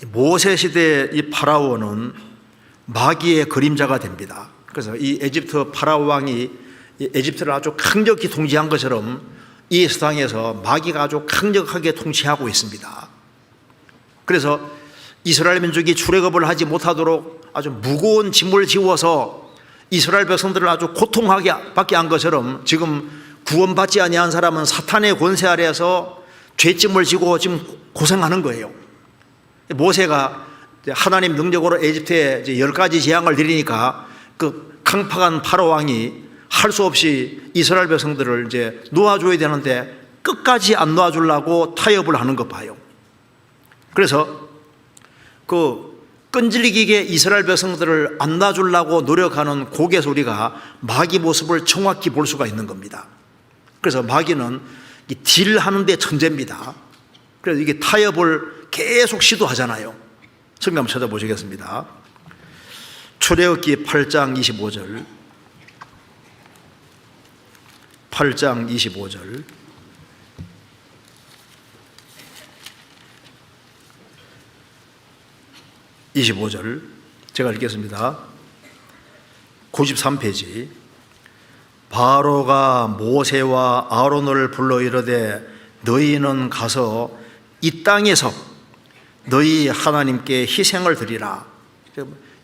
모세 시대 이 파라오는 마귀의 그림자가 됩니다. 그래서 이 에집트 파라오 왕이 에집트를 아주 강력히 통치한 것처럼 이 세상에서 마귀가 아주 강력하게 통치하고 있습니다. 그래서 이스라엘 민족이 출애굽을 하지 못하도록 아주 무거운 짐을 지워서 이스라엘 백성들을 아주 고통하게 받게 한 것처럼 지금 구원받지 아니한 사람은 사탄의 권세 아래에서 죄짐을 지고 지금 고생하는 거예요. 모세가 하나님 능력으로 에집트에 10가지 재앙을 내리니까 그 강팍한 파라오 왕이 할 수 없이 이스라엘 백성들을 이제 놓아줘야 되는데 끝까지 안 놓아주려고 타협을 하는 것 봐요. 그래서 그 끈질기게 이스라엘 백성들을 안 놔주려고 노력하는 고개 소리가 마귀 모습을 정확히 볼 수가 있는 겁니다. 그래서 마귀는 딜하는 데 천재입니다. 그래서 이게 타협을 계속 시도하잖아요. 성경 한번 찾아보시겠습니다. 출애굽기 8장 25절 8장 25절 25절 제가 읽겠습니다. 93페이지. 바로가 모세와 아론을 불러 이르되 너희는 가서 이 땅에서 너희 하나님께 희생을 드리라.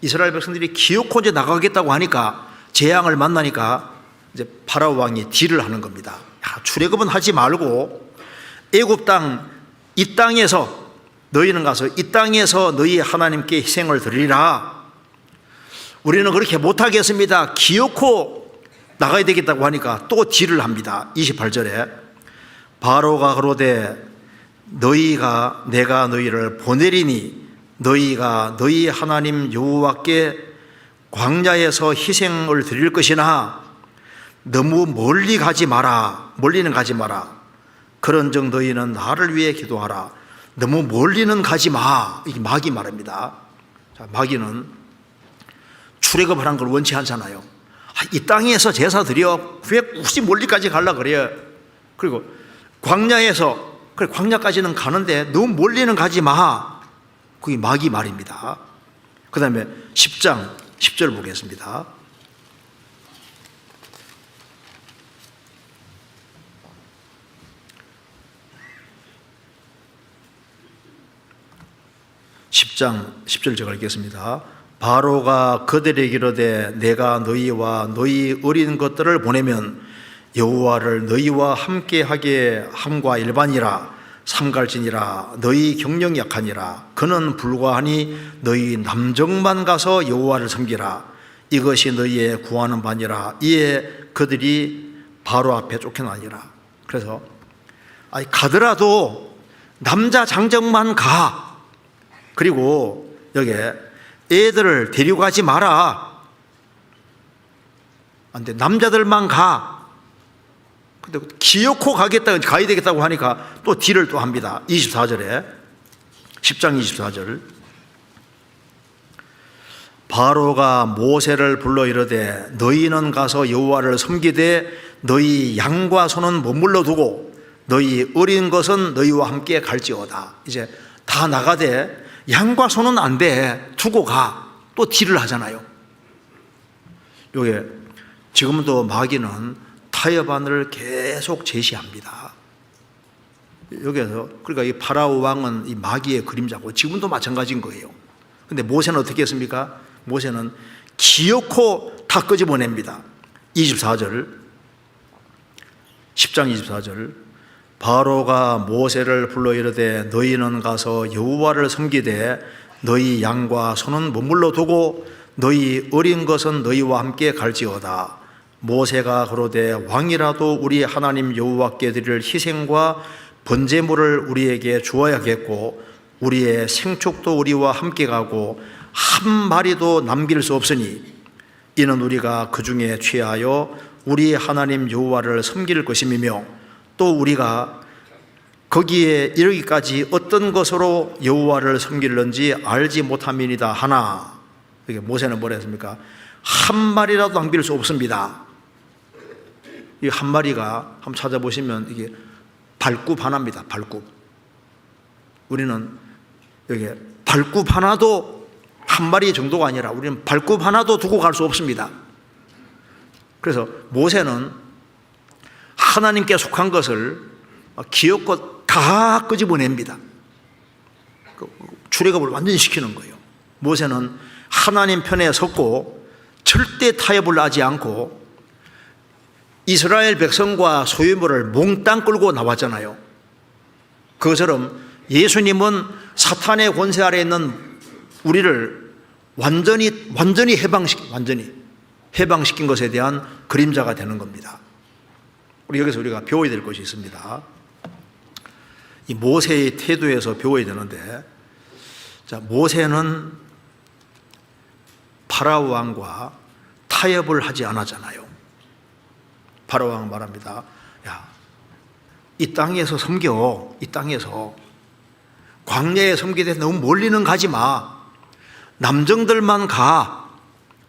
이스라엘 백성들이 기어코 이제 나가겠다고 하니까 재앙을 만나니까 이제 파라오 왕이 딜을 하는 겁니다. 출애굽은 하지 말고 애굽 땅 이 땅에서 너희는 가서 이 땅에서 너희 하나님께 희생을 드리라. 우리는 그렇게 못하겠습니다. 기어코 나가야 되겠다고 하니까 또 딜을 합니다. 28절에 바로가 그러되 너희가 내가 너희를 보내리니 너희가 너희 하나님 여호와께 광야에서 희생을 드릴 것이나 너무 멀리 가지 마라. 멀리는 가지 마라. 그런즉 너희는 나를 위해 기도하라. 너무 멀리는 가지 마. 이게 마귀 말입니다. 자, 마귀는 출애굽을 한 걸 원치 않잖아요. 이 땅에서 제사 드려. 왜 굳이 멀리까지 가려고 그래요? 그리고 광야에서, 그래, 광야까지는 가는데 너무 멀리는 가지 마. 그게 마귀 말입니다. 그 다음에 10장 10절 보겠습니다. (10장 10절) 제가 읽겠습니다. 바로가 그들에게 이르되 내가 너희와 너희 어린 것들을 보내면 여호와를 너희와 함께하게 함과 일반이라 삼갈진이라 너희 경령이 약하니라. 그는 불과하니 너희 남정만 가서 여호와를 섬기라. 이것이 너희의 구하는 바니라. 이에 그들이 바로 앞에 쫓겨나니라. 그래서 가더라도 남자 장정만 가. 그리고 여기에 애들을 데려가지 마라. 안 돼. 남자들만 가. 근데 기어코 가야 되겠다고 하니까 또 딜을 또 합니다. 24절에 10장 24절 바로가 모세를 불러 이르되 너희는 가서 여호와를 섬기되 너희 양과 소는 머물러 두고 너희 어린 것은 너희와 함께 갈지어다. 이제 다 나가되 양과 소는 안 돼. 두고 가. 또 딜을 하잖아요. 요게 지금도 마귀는 타협안을 계속 제시합니다. 여기에서 그러니까 이 파라오 왕은 이 마귀의 그림자고 지금도 마찬가지인 거예요. 근데 모세는 어떻게 했습니까? 모세는 기어코 다 끄집어냅니다. 24절 10장 24절 바로가 모세를 불러 이르되 너희는 가서 여호와를 섬기되 너희 양과 소는 머물러 두고 너희 어린 것은 너희와 함께 갈지어다. 모세가 그러되 왕이라도 우리 하나님 여호와께 드릴 희생과 번제물을 우리에게 주어야겠고 우리의 생축도 우리와 함께 가고 한 마리도 남길 수 없으니 이는 우리가 그 중에 취하여 우리 하나님 여호와를 섬길 것임이며 또 우리가 거기에 이르기까지 어떤 것으로 여호와를 섬길는지 알지 못함이니이다 하나. 이게 모세는 뭐라 했습니까? 한 마리라도 남길 수 없습니다. 이 한 마리가 한번 찾아보시면 이게 발굽 하나입니다. 발굽. 우리는 여기 발굽 하나도 한 마리 정도가 아니라 우리는 발굽 하나도 두고 갈 수 없습니다. 그래서 모세는 하나님께 속한 것을 기어껏 다 끄집어냅니다. 출애굽을 완전히 시키는 거예요. 모세는 하나님 편에 섰고 절대 타협을 하지 않고 이스라엘 백성과 소유물을 몽땅 끌고 나왔잖아요. 그것처럼 예수님은 사탄의 권세 아래 있는 우리를 완전히 해방시킨 것에 대한 그림자가 되는 겁니다. 여기서 우리가 배워야 될 것이 있습니다. 이 모세의 태도에서 배워야 되는데, 자, 모세는 파라오 왕과 타협을 하지 않았잖아요. 파라오 왕 말합니다. 야, 이 땅에서 섬겨. 이 땅에서 광야에 섬기되 너무 멀리는 가지 마. 남정들만 가.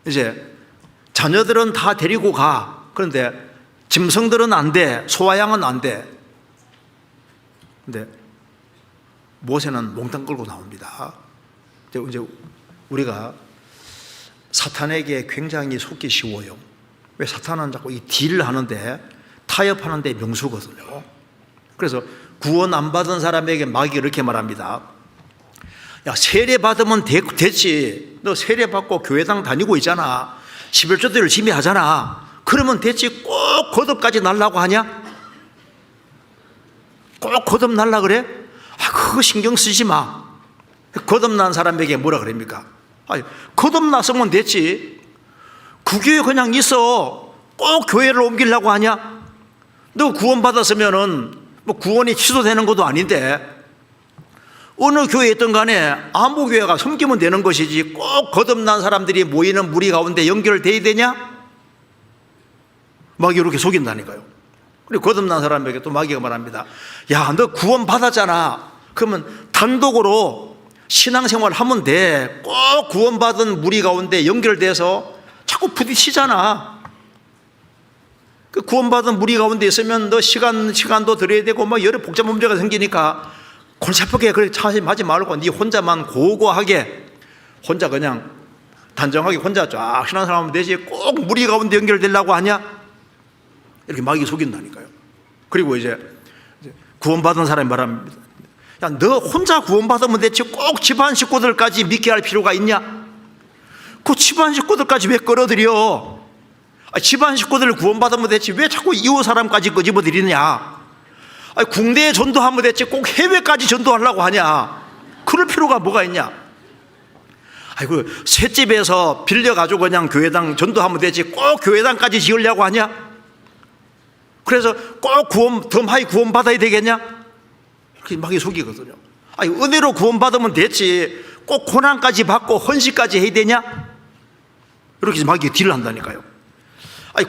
이제 자녀들은 다 데리고 가. 그런데 짐승들은 안 돼. 소와 양은 안 돼. 근데 모세는 몽땅 끌고 나옵니다. 이제 우리가 사탄에게 굉장히 속기 쉬워요. 왜? 사탄은 자꾸 이 딜을 하는데, 타협하는데 명수거든요. 그래서 구원 안 받은 사람에게 마귀가 이렇게 말합니다. 야, 세례 받으면 됐지. 너 세례 받고 교회당 다니고 있잖아. 11조도 열심히 하잖아. 그러면 됐지. 꼭 거듭까지 날라고 하냐? 꼭 거듭 날라 그래? 그거 신경 쓰지 마. 거듭난 사람에게 뭐라 그럽니까? 거듭났으면 됐지. 그 교회 그냥 있어. 꼭 교회를 옮기려고 하냐? 너 구원받았으면은 뭐 구원이 취소되는 것도 아닌데, 어느 교회에 있든 간에 아무 교회가 섬기면 되는 것이지 꼭 거듭난 사람들이 모이는 무리 가운데 연결돼야 되냐? 마귀가 이렇게 속인다니까요. 그리고 거듭난 사람에게 또 마귀가 말합니다. 야, 너 구원받았잖아. 그러면 단독으로 신앙생활 하면 돼. 꼭 구원받은 무리 가운데 연결돼서 자꾸 부딪히잖아. 그 구원받은 무리 가운데 있으면 너 시간도 들여야 되고 막 여러 복잡한 문제가 생기니까 골치 아프게 그렇게 하지 말고 네 혼자만 고고하게 혼자 그냥 단정하게 혼자 쫙 신앙생활 하면 되지 꼭 무리 가운데 연결되려고 하냐? 이렇게 마귀 속인다니까요. 그리고 이제 구원받은 사람이 말합니다. 야, 너 혼자 구원받으면 됐지 꼭 집안 식구들까지 믿게 할 필요가 있냐? 그 집안 식구들까지 왜 끌어들여? 집안 식구들을 구원받으면 됐지 왜 자꾸 이웃 사람까지 끄집어들이냐? 국내에 전도하면 됐지 꼭 해외까지 전도하려고 하냐? 그럴 필요가 뭐가 있냐? 아이고, 셋집에서 빌려가지고 그냥 교회당 전도하면 되지 꼭 교회당까지 지으려고 하냐? 그래서 꼭 더 많이 구원받아야 되겠냐? 그게 마귀 속이거든요. 은혜로 구원받으면 됐지 꼭 고난까지 받고 헌신까지 해야 되냐? 이렇게 마귀가 딜을 한다니까요.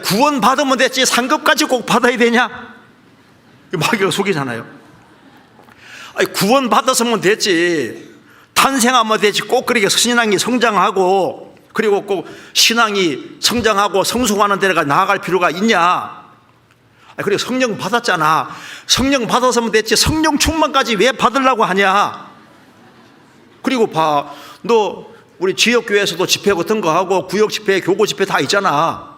구원받으면 됐지 상급까지 꼭 받아야 되냐? 마귀가 속이잖아요. 구원받았으면 됐지 탄생하면 됐지 꼭 그렇게 신앙이 성장하고 그리고 꼭 신앙이 성장하고 성숙하는 데가 나아갈 필요가 있냐? 그리고 성령 받았잖아. 성령 받았으면 됐지 성령 충만까지 왜 받으려고 하냐? 그리고 봐, 너 우리 지역교회에서도 집회 같은 거 하고 구역 집회, 교고 집회 다 있잖아.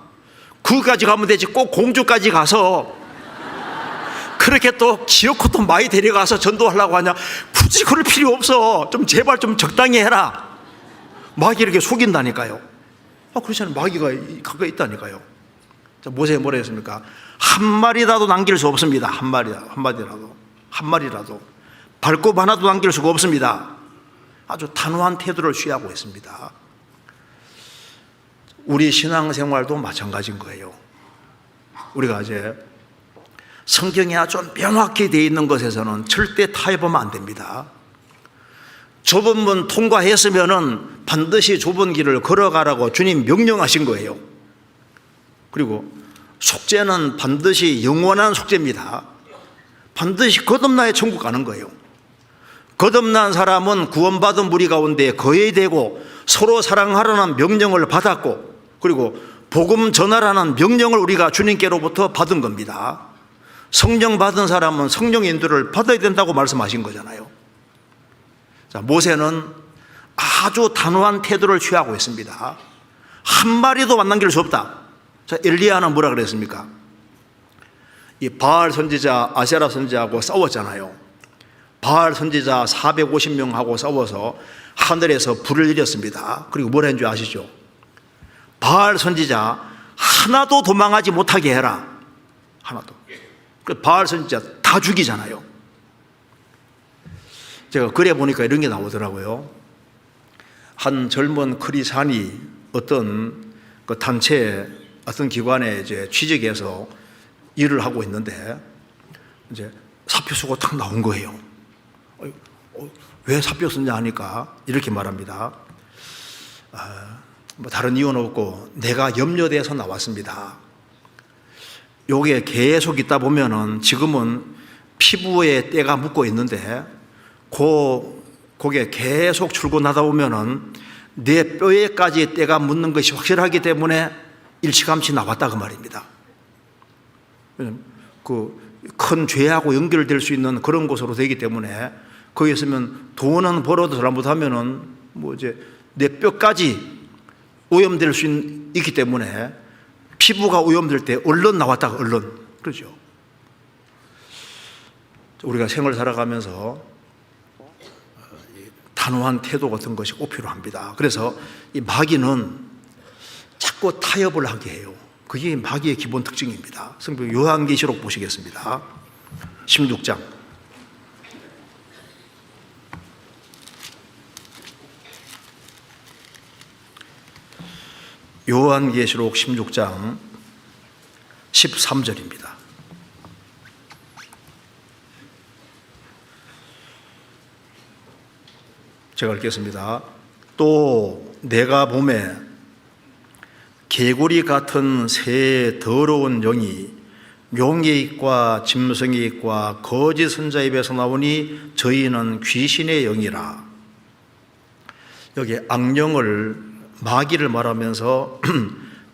그까지 가면 되지 꼭 공주까지 가서 그렇게 또 기어코 또 많이 데려가서 전도하려고 하냐? 굳이 그럴 필요 없어. 좀 제발 좀 적당히 해라. 마귀 이렇게 속인다니까요. 그렇지 않아요. 마귀가 가까이 있다니까요. 자, 모세가 뭐라 했습니까? 한 마리라도 남길 수 없습니다. 한 마리라도 발굽 하나도 남길 수가 없습니다. 아주 단호한 태도를 취하고 있습니다. 우리 신앙생활도 마찬가지인 거예요. 우리가 이제 성경에 아주 명확히 되어 있는 것에서는 절대 타협하면 안 됩니다. 좁은 문 통과했으면은 반드시 좁은 길을 걸어가라고 주님 명령하신 거예요. 그리고 속죄는 반드시 영원한 속죄입니다. 반드시 거듭나야 천국 가는 거예요. 거듭난 사람은 구원받은 무리 가운데 거해야 되고 서로 사랑하라는 명령을 받았고 그리고 복음 전하라는 명령을 우리가 주님께로부터 받은 겁니다. 성령 받은 사람은 성령 인도를 받아야 된다고 말씀하신 거잖아요. 자, 모세는 아주 단호한 태도를 취하고 있습니다. 한 마리도 만남길 수 없다. 자, 엘리야는 뭐라 그랬습니까? 이 바알 선지자 아세라 선지자하고 싸웠잖아요. 바알 선지자 450명하고 싸워서 하늘에서 불을 일었습니다. 그리고 뭘 했는지 아시죠? 바알 선지자 하나도 도망하지 못하게 해라. 하나도. 바알 선지자 다 죽이잖아요. 제가 그래 보니까 이런 게 나오더라고요. 한 젊은 크리스찬이 어떤 그 단체, 어떤 기관에 이제 취직해서 일을 하고 있는데 이제 사표 쓰고 탁 나온 거예요. 왜 사표 썼냐 하니까 이렇게 말합니다. 뭐 다른 이유는 없고 내가 염려돼서 나왔습니다. 요게 계속 있다 보면은 지금은 피부에 때가 묻고 있는데 그게 계속 출근하다 보면은 내 뼈에까지 때가 묻는 것이 확실하기 때문에 일찌감치 나왔다 그 말입니다. 그 큰 죄하고 연결될 수 있는 그런 곳으로 되기 때문에 거기 있으면 돈은 벌어도 잘못하면은 뭐 이제 내 뼈까지 오염될 수 있기 때문에 피부가 오염될 때 얼른 나왔다가 얼른 그러죠. 우리가 생을 살아가면서 단호한 태도 같은 것이 꼭 필요합니다. 그래서 이 마귀는 자꾸 타협을 하게 해요. 그게 마귀의 기본 특징입니다. 성경 요한계시록 보시겠습니다. 16장. 요한계시록 16장 13절입니다. 제가 읽겠습니다. 또 내가 보매 개구리 같은 새 더러운 영이 용의 입과 짐승의 입과 거짓 선자 입에서 나오니 저희는 귀신의 영이라. 여기 악령을 마귀를 말하면서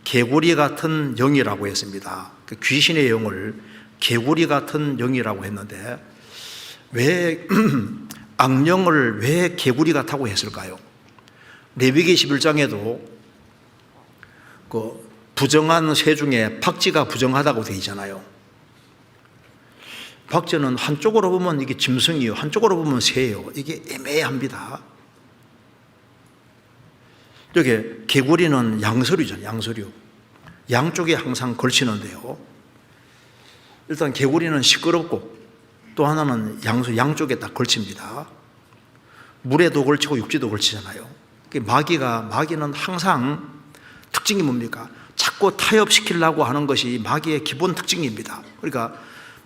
개구리 같은 영이라고 했습니다. 귀신의 영을 개구리 같은 영이라고 했는데 왜 악령을 왜 개구리 같다고 했을까요? 레위기 11장에도 그 부정한 새 중에 박쥐가 부정하다고 되어 있잖아요. 박쥐는 한쪽으로 보면 이게 짐승이요, 한쪽으로 보면 새예요. 이게 애매합니다. 여기 개구리는 양서류잖아요. 양서류. 양쪽에 항상 걸치는데요. 일단 개구리는 시끄럽고 또 하나는 양쪽에 딱 걸칩니다. 물에도 걸치고 육지도 걸치잖아요. 마귀는 항상 특징이 뭡니까? 자꾸 타협시키려고 하는 것이 마귀의 기본 특징입니다. 그러니까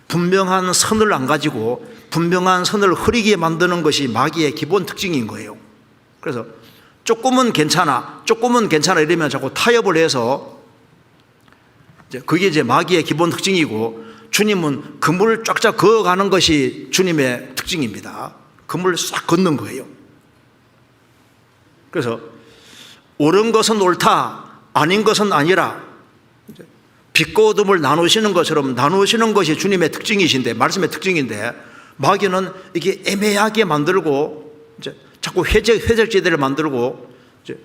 분명한 선을 안 가지고 분명한 선을 흐리게 만드는 것이 마귀의 기본 특징인 거예요. 그래서 조금은 괜찮아 이러면 자꾸 타협을 해서 그게 이제 마귀의 기본 특징이고, 주님은 그물을 쫙쫙 그어가는 것이 주님의 특징입니다. 그물을 싹 걷는 거예요. 그래서 옳은 것은 옳다, 아닌 것은 아니라 빛과 어둠을 나누시는 것처럼 나누시는 것이 주님의 특징이신데, 말씀의 특징인데, 마귀는 이게 애매하게 만들고 이제 자꾸 회색지대를 만들고 이제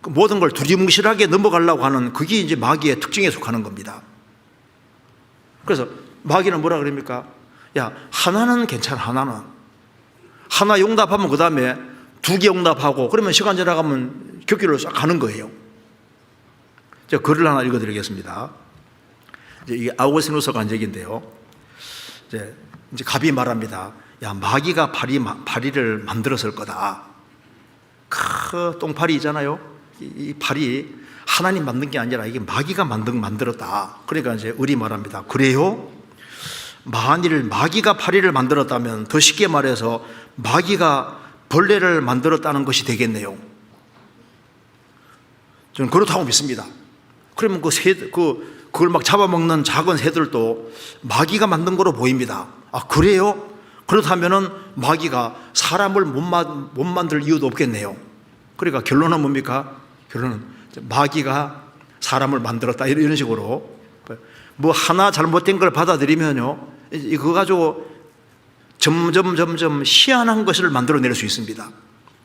모든 걸 두리뭉실하게 넘어가려고 하는, 그게 이제 마귀의 특징에 속하는 겁니다. 그래서 마귀는 뭐라 그럽니까? 야, 하나는 괜찮아. 하나 용납하면 그 다음에 2개 용납하고, 그러면 시간 지나가면 격기로 싹 가는 거예요. 제가 글을 하나 읽어드리겠습니다. 이게 아우구스티누스 간증인데요. 이제 갑이 말합니다. 야, 마귀가 파리를 만들었을 거다. 똥파리 있잖아요. 이 파리 하나님 만든 게 아니라 이게 마귀가 만들었다. 그러니까 이제 을이 말합니다. 그래요? 만일 마귀가 파리를 만들었다면 더 쉽게 말해서 마귀가 벌레를 만들었다는 것이 되겠네요. 저는 그렇다고 믿습니다. 그러면 그걸 막 잡아먹는 작은 새들도 마귀가 만든 거로 보입니다. 아, 그래요? 그렇다면은 마귀가 사람을 못 만들 이유도 없겠네요. 그러니까 결론은 뭡니까? 결론은 마귀가 사람을 만들었다, 이런 식으로 뭐 하나 잘못된 걸 받아들이면요, 이거 가지고 점점 희한한 것을 만들어낼 수 있습니다.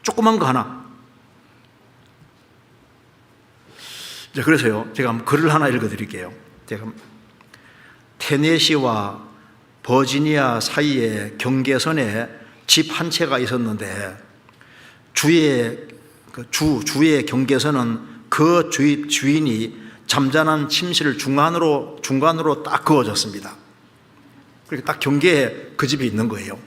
조그만 거 하나, 그래서요, 제가 한번 글을 하나 읽어드릴게요. 제가 테네시와 버지니아 사이에 경계선에 집 한 채가 있었는데 주의 경계선은 그 주인이 잠자는 침실을 중간으로 딱 그어졌습니다. 그렇게 딱 경계에 그 집이 있는 거예요.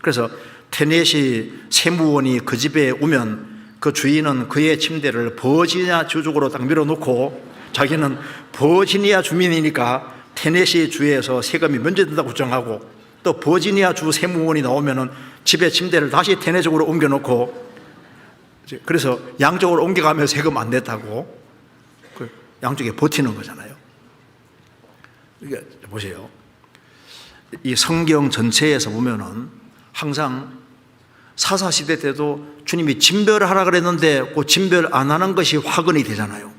그래서 테네시 세무원이 그 집에 오면 그 주인은 그의 침대를 버지니아 주쪽으로 딱 밀어놓고 자기는 버지니아 주민이니까 테네시 주에서 세금이 면제된다고 주장하고, 또 버지니아 주 세무원이 나오면은 집의 침대를 다시 테네쪽으로 옮겨놓고, 그래서 양쪽으로 옮겨가면 세금 안 냈다고 양쪽에 버티는 거잖아요. 이게 보세요. 이 성경 전체에서 보면은 항상 사사시대 때도 주님이 진별을 하라 그랬는데 그 진별 안 하는 것이 화근이 되잖아요.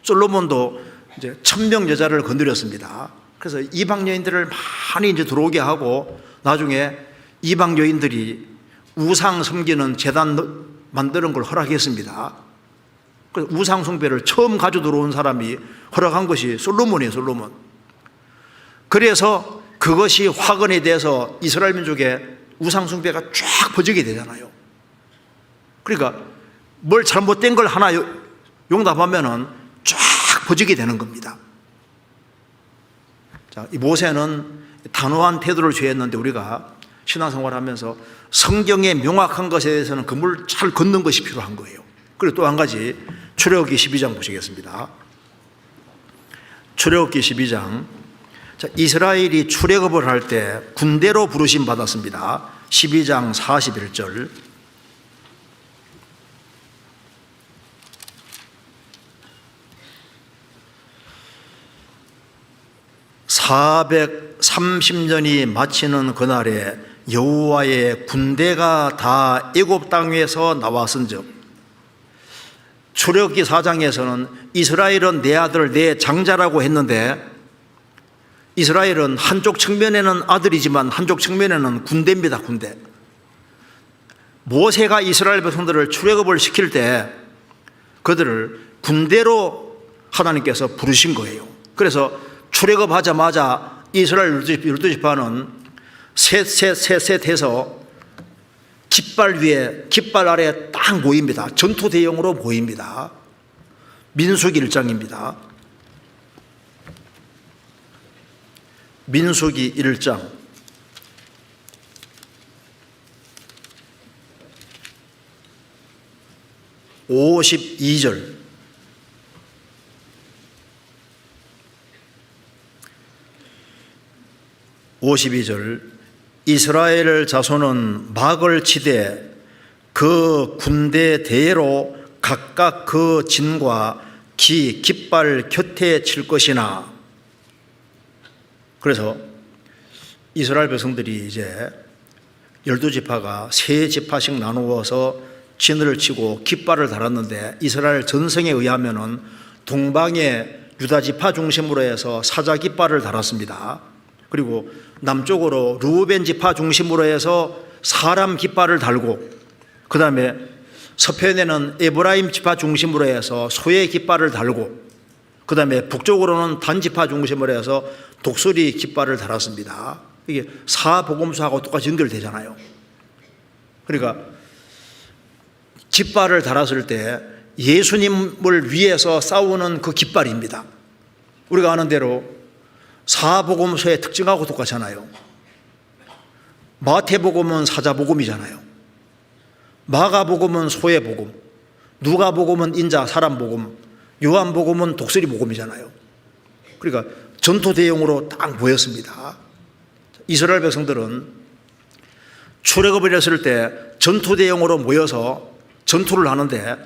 솔로몬도 이제 1000명 여자를 건드렸습니다. 그래서 이방 여인들을 많이 이제 들어오게 하고, 나중에 이방 여인들이 우상 섬기는 제단 만드는 걸 허락했습니다. 그래서 우상 숭배를 처음 가져 들어온 사람이 허락한 것이 솔로몬이에요, 솔로몬. 그래서 그것이 화근이 돼서 이스라엘 민족의 우상 숭배가 쫙 퍼지게 되잖아요. 그러니까 뭘 잘못된 걸 하나 용납하면은 쫙 퍼지게 되는 겁니다. 자, 이 모세는 단호한 태도를 취했는데 우리가 신앙생활 하면서 성경에 명확한 것에 대해서는 그 물을 잘 걷는 것이 필요한 거예요. 그리고 또 한 가지, 출애굽기 12장 보시겠습니다. 출애굽기 12장. 자, 이스라엘이 출애굽을 할 때 군대로 부르심 받았습니다. 12장 41절. (430년이) 마치는 그날에 여호와의 군대가 다 애굽 땅에서 나왔은즉, 출애굽기 4장에서는 이스라엘은 내 아들 내 장자라고 했는데, 이스라엘은 한쪽 측면에는 아들이지만 한쪽 측면에는 군대입니다. 군대. 모세가 이스라엘 백성들을 출애굽을 시킬 때 그들을 군대로 하나님께서 부르신 거예요. 그래서 출애굽하자마자 이스라엘 12지파는 셋 해서 깃발 아래 딱 모입니다. 전투 대형으로 모입니다. 민수기 1장입니다. 민수기 1장 52절. 이스라엘 자손은 막을 치되 그 군대 대로 각각 그 진과 깃발 곁에 칠 것이나. 그래서 이스라엘 백성들이 이제 12지파가 3지파씩 나누어서 진을 치고 깃발을 달았는데, 이스라엘 전성에 의하면은 동방에 유다지파 중심으로 해서 사자 깃발을 달았습니다. 그리고 남쪽으로 르우벤 지파 중심으로 해서 사람 깃발을 달고, 그 다음에 서편에는 에브라임 지파 중심으로 해서 소의 깃발을 달고, 그 다음에 북쪽으로는 단 지파 중심으로 해서 독수리 깃발을 달았습니다. 이게 사복음서하고 똑같이 연결되잖아요. 그러니까 깃발을 달았을 때 예수님을 위해서 싸우는 그 깃발입니다. 우리가 아는 대로 사복음서의 특징하고 똑같잖아요. 마태복음은 사자복음이잖아요. 마가복음은 소의 복음, 누가복음은 인자 사람 복음, 요한복음은 독수리 복음이잖아요. 그러니까 전투 대용으로 딱 모였습니다. 이스라엘 백성들은 출애굽을 했을 때 전투 대용으로 모여서 전투를 하는데,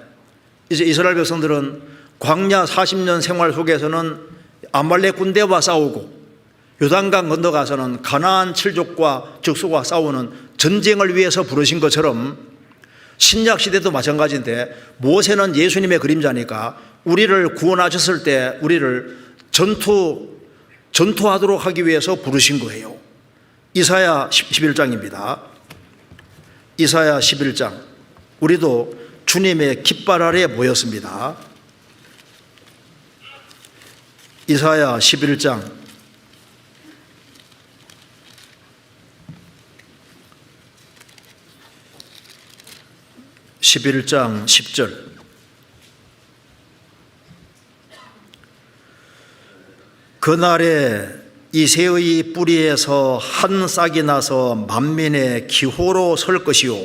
이제 이스라엘 백성들은 광야 40년 생활 속에서는 아말렉 군대와 싸우고, 요단강 건너가서는 가나안 칠족과 적수와 싸우는 전쟁을 위해서 부르신 것처럼 신약 시대도 마찬가지인데, 모세는 예수님의 그림자니까 우리를 구원하셨을 때 우리를 전투하도록 하기 위해서 부르신 거예요. 이사야 11장입니다. 이사야 11장. 우리도 주님의 깃발 아래 모였습니다. 이사야 11장 10절. 그날에 이새의 뿌리에서 한 싹이 나서 만민의 기호로 설 것이요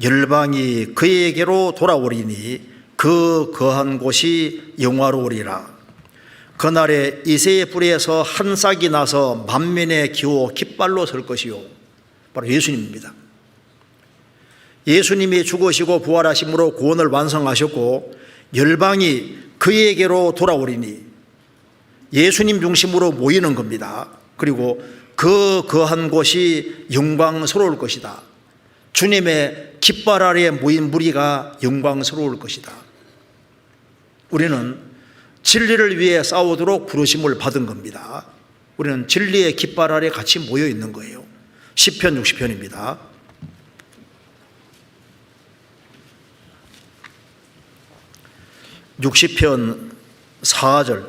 열방이 그에게로 돌아오리니 그 거한 곳이 영화로우리라. 그날에 이새의 뿌리에서 한 싹이 나서 만민의 기호 깃발로 설 것이요, 바로 예수님입니다. 예수님이 죽으시고 부활하심으로 구원을 완성하셨고 열방이 그에게로 돌아오리니 예수님 중심으로 모이는 겁니다. 그리고 그 거한 곳이 영광스러울 것이다. 주님의 깃발 아래에 모인 무리가 영광스러울 것이다. 우리는 진리를 위해 싸우도록 부르심을 받은 겁니다. 우리는 진리의 깃발 아래 같이 모여 있는 거예요. 시편 60편입니다. 60편 4절.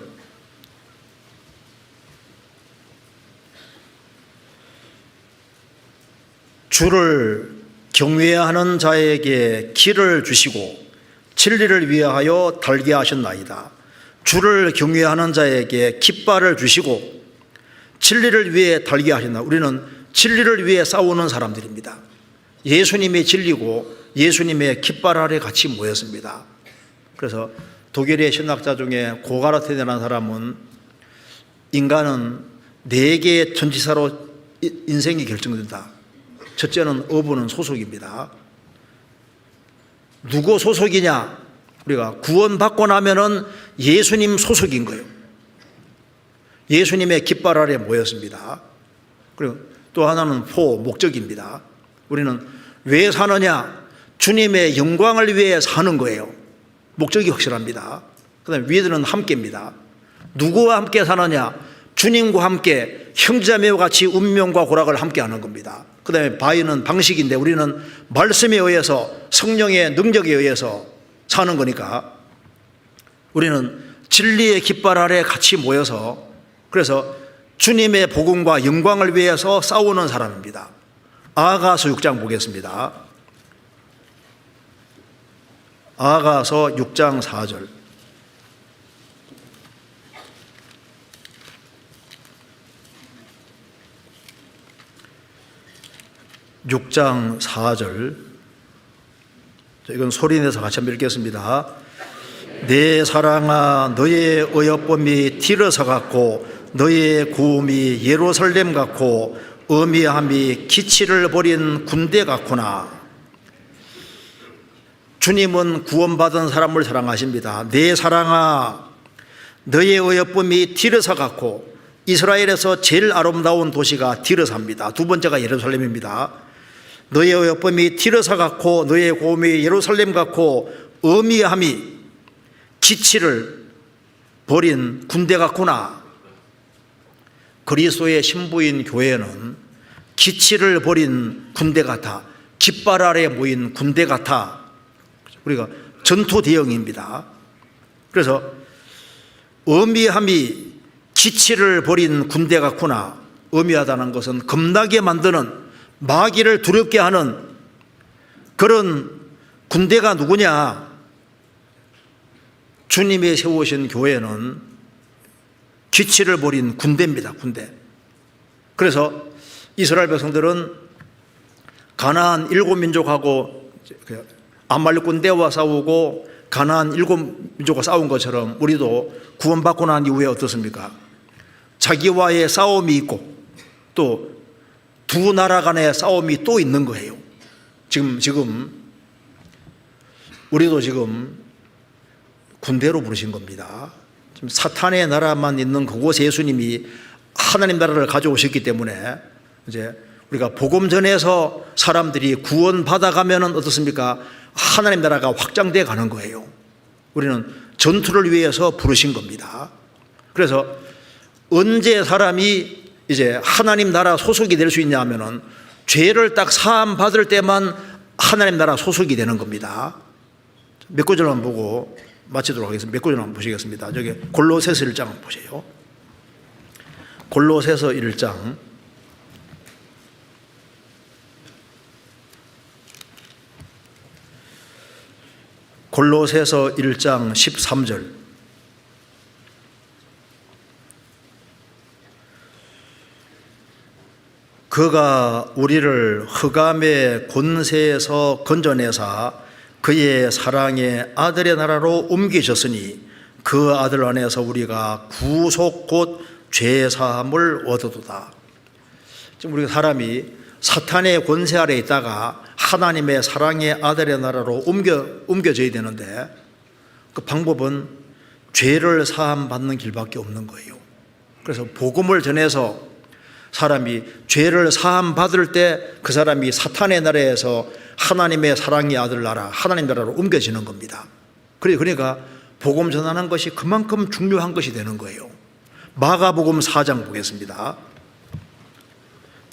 주를 경외하는 자에게 길을 주시고 진리를 위하여 달게 하셨나이다. 주를 경외하는 자에게 깃발을 주시고 진리를 위해 달게 하셨나. 우리는 진리를 위해 싸우는 사람들입니다. 예수님이 진리고 예수님의 깃발 아래 같이 모였습니다. 그래서 독일의 신학자 중에 고가르텐이라는 사람은 인간은 4개의 전치사로 인생이 결정된다. 첫째는 어부는 소속입니다. 누구 소속이냐? 우리가 구원받고 나면은 예수님 소속인 거예요. 예수님의 깃발 아래 모였습니다. 그리고 또 하나는 목적입니다. 우리는 왜 사느냐? 주님의 영광을 위해 사는 거예요. 목적이 확실합니다. 그 다음에 위들은 함께입니다. 누구와 함께 사느냐? 주님과 함께 형제자매와 같이 운명과 고락을 함께 하는 겁니다. 그 다음에 바위는 방식인데 우리는 말씀에 의해서 성령의 능력에 의해서 사는 거니까 우리는 진리의 깃발 아래 같이 모여서 그래서 주님의 복음과 영광을 위해서 싸우는 사람입니다. 아가서 6장 보겠습니다. 아가서 6장 4절. 이건 소리내서 같이 한번 읽겠습니다. 내 사랑아, 너의 어여쁨이 티르사 같고 너의 구음이 예루살렘 같고 어미함이 기치를 버린 군대 같구나. 주님은 구원받은 사람을 사랑하십니다. 내 사랑아, 너의 어여쁨이 티르사 같고, 이스라엘에서 제일 아름다운 도시가 티르사입니다. 두 번째가 예루살렘입니다. 너의 어여쁨이 티르사 같고 너의 고음이 예루살렘 같고 어미함이 기치를 버린 군대 같구나. 그리스도의 신부인 교회는 기치를 버린 군대 같아, 깃발 아래 모인 군대 같아. 우리가 전투 대형입니다. 그래서 어미함이 기치를 버린 군대 같구나. 어미하다는 것은 겁나게 만드는, 마귀를 두렵게 하는 그런 군대가 누구냐? 주님이 세우신 교회는 기치를 버린 군대입니다. 군대. 그래서 이스라엘 백성들은 가나안 7민족하고 아말렉 군대와 싸우고 가나안 7민족과 싸운 것처럼 우리도 구원받고 난 이후에 어떻습니까? 자기와의 싸움이 있고 또 두 나라 간의 싸움이 또 있는 거예요. 지금 우리도 지금 군대로 부르신 겁니다. 지금 사탄의 나라만 있는 그곳에 예수님이 하나님 나라를 가져오셨기 때문에 이제 우리가 복음 전해서 사람들이 구원받아가면 어떻습니까? 하나님 나라가 확장돼 가는 거예요. 우리는 전투를 위해서 부르신 겁니다. 그래서 언제 사람이 이제 하나님 나라 소속이 될 수 있냐 하면은 죄를 딱 사함 받을 때만 하나님 나라 소속이 되는 겁니다. 몇 구절만 보고 마치도록 하겠습니다. 몇 구절 한번 보시겠습니다. 저기 골로새서 1장 한번 보세요. 골로새서 1장 골로새서 1장 13절. 그가 우리를 흑암의 권세에서 건져내사 그의 사랑의 아들의 나라로 옮기셨으니 그 아들 안에서 우리가 구속 곧 죄사함을 얻어도다. 지금 우리가 사람이 사탄의 권세 아래 있다가 하나님의 사랑의 아들의 나라로 옮겨져야 되는데 그 방법은 죄를 사함 받는 길밖에 없는 거예요. 그래서 복음을 전해서 사람이 죄를 사함 받을 때 그 사람이 사탄의 나라에서 하나님의 사랑의 아들 나라, 하나님 나라로 옮겨지는 겁니다. 그러니까 복음 전하는 것이 그만큼 중요한 것이 되는 거예요. 마가복음 4장 보겠습니다.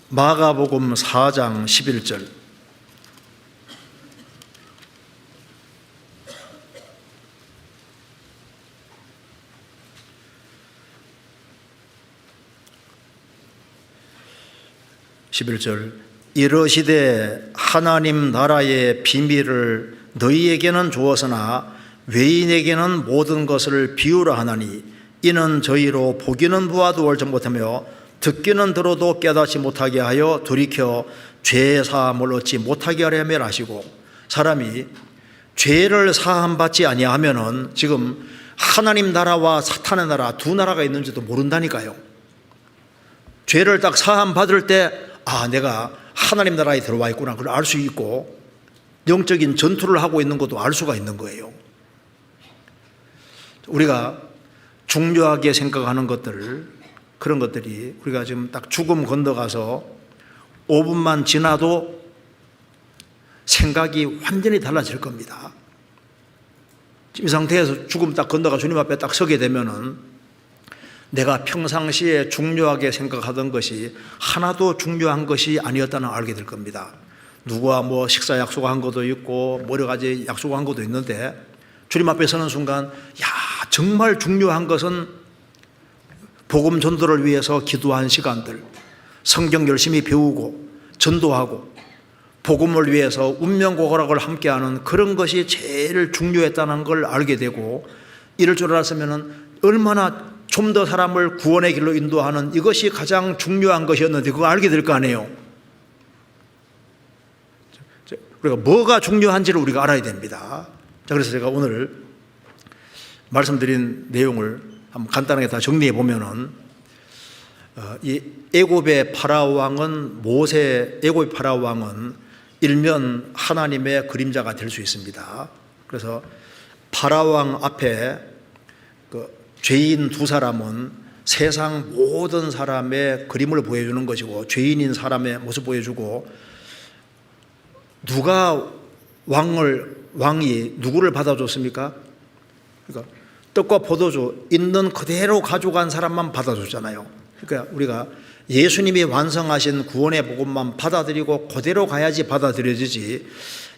마가복음 4장 11절. 이르시되 하나님 나라의 비밀을 너희에게는 주었으나 외인에게는 모든 것을 비유라 하나니 이는 저희로 보기는 보아도 알지 못하며 듣기는 들어도 깨닫지 못하게 하여 돌이켜 죄 사함을 얻지 못하게 하려 함이라 하시고, 사람이 죄를 사함 받지 아니하면은 지금 하나님 나라와 사탄의 나라 두 나라가 있는지도 모른다니까요. 죄를 딱 사함 받을 때 내가 하나님 나라에 들어와 있구나 그걸 알 수 있고 영적인 전투를 하고 있는 것도 알 수가 있는 거예요. 우리가 중요하게 생각하는 것들, 그런 것들이 우리가 지금 딱 죽음 건너가서 5분만 지나도 생각이 완전히 달라질 겁니다. 이 상태에서 죽음 딱 건너가 주님 앞에 딱 서게 되면은 내가 평상시에 중요하게 생각하던 것이 하나도 중요한 것이 아니었다는 걸 알게 될 겁니다. 누구와 뭐 식사 약속한 것도 있고 여러 가지 약속한 것도 있는데 주님 앞에 서는 순간 정말 중요한 것은 복음 전도를 위해서 기도한 시간들, 성경 열심히 배우고 전도하고 복음을 위해서 운명고고락을 함께하는 그런 것이 제일 중요했다는 걸 알게 되고, 이럴 줄 알았으면 얼마나 좀 더 사람을 구원의 길로 인도하는 이것이 가장 중요한 것이었는데 그거 알게 될 거 아니에요. 우리가 뭐가 중요한지를 우리가 알아야 됩니다. 자, 그래서 제가 오늘 말씀드린 내용을 한번 간단하게 다 정리해 보면은 이 애굽의 파라오 왕은 애굽의 파라오 왕은 일면 하나님의 그림자가 될 수 있습니다. 그래서 파라오 왕 앞에 죄인 두 사람은 세상 모든 사람의 그림을 보여주는 것이고 죄인인 사람의 모습 보여주고, 누가 왕이 누구를 받아줬습니까? 그러니까 떡과 포도주 있는 그대로 가져간 사람만 받아줬잖아요. 그러니까 우리가 예수님이 완성하신 구원의 복음만 받아들이고 그대로 가야지 받아들여지지,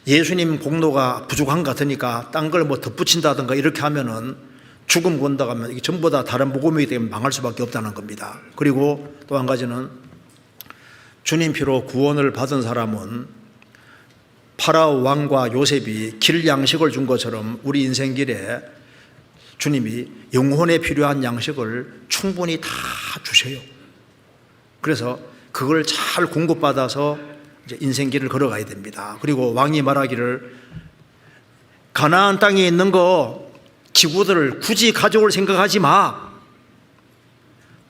예수님 공로가 부족한 것 같으니까 딴 걸 뭐 덧붙인다든가 이렇게 하면은 죽음 건너가면 이게 전부 다 다른 복음이기 때문에 망할 수밖에 없다는 겁니다. 그리고 또 한 가지는 주님 피로 구원을 받은 사람은 파라오 왕과 요셉이 길 양식을 준 것처럼 우리 인생길에 주님이 영혼에 필요한 양식을 충분히 다 주셔요. 그래서 그걸 잘 공급받아서 이제 인생길을 걸어가야 됩니다. 그리고 왕이 말하기를 가나안 땅에 있는 거 기구들을 굳이 가져올 생각하지 마.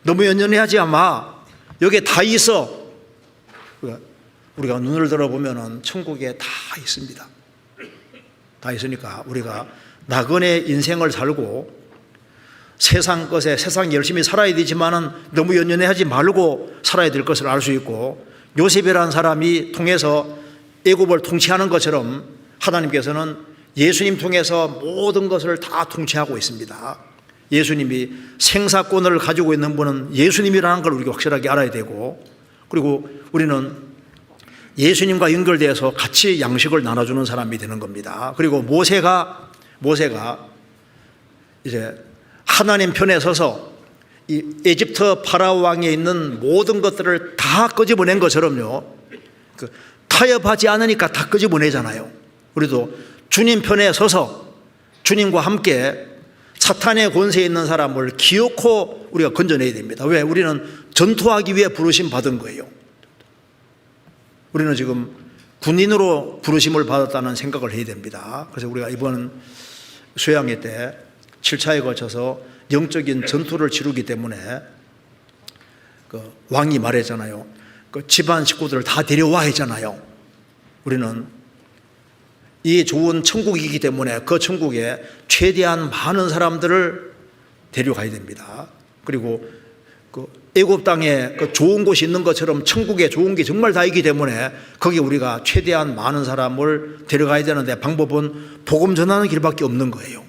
너무 연연해하지 마. 여기에 다 있어. 우리가 눈을 들어보면 천국에 다 있습니다. 다 있으니까 우리가 나그네 인생을 살고 세상 것에 세상 열심히 살아야 되지만은 너무 연연해하지 말고 살아야 될 것을 알 수 있고, 요셉이라는 사람이 통해서 애굽을 통치하는 것처럼 하나님께서는 예수님 통해서 모든 것을 다 통치하고 있습니다. 예수님이 생사권을 가지고 있는 분은 예수님이라는 걸 우리가 확실하게 알아야 되고, 그리고 우리는 예수님과 연결되어서 같이 양식을 나눠주는 사람이 되는 겁니다. 그리고 모세가 이제 하나님 편에 서서 이 에집트 파라오 왕에 있는 모든 것들을 다 끄집어낸 것처럼요, 타협하지 않으니까 다 끄집어내잖아요. 우리도 주님 편에 서서 주님과 함께 사탄의 권세에 있는 사람을 기어코 우리가 건져내야 됩니다. 왜? 우리는 전투하기 위해 부르심 받은 거예요. 우리는 지금 군인으로 부르심을 받았다는 생각을 해야 됩니다. 그래서 우리가 이번 수양회 때 7차에 걸쳐서 영적인 전투를 치르기 때문에 왕이 말했잖아요. 집안 식구들을 다 데려와 했잖아요. 우리는 이 좋은 천국이기 때문에 그 천국에 최대한 많은 사람들을 데려가야 됩니다. 그리고 애굽 땅에 좋은 곳이 있는 것처럼 천국에 좋은 게 정말 다 있기 때문에 거기 우리가 최대한 많은 사람을 데려가야 되는데 방법은 복음 전하는 길밖에 없는 거예요.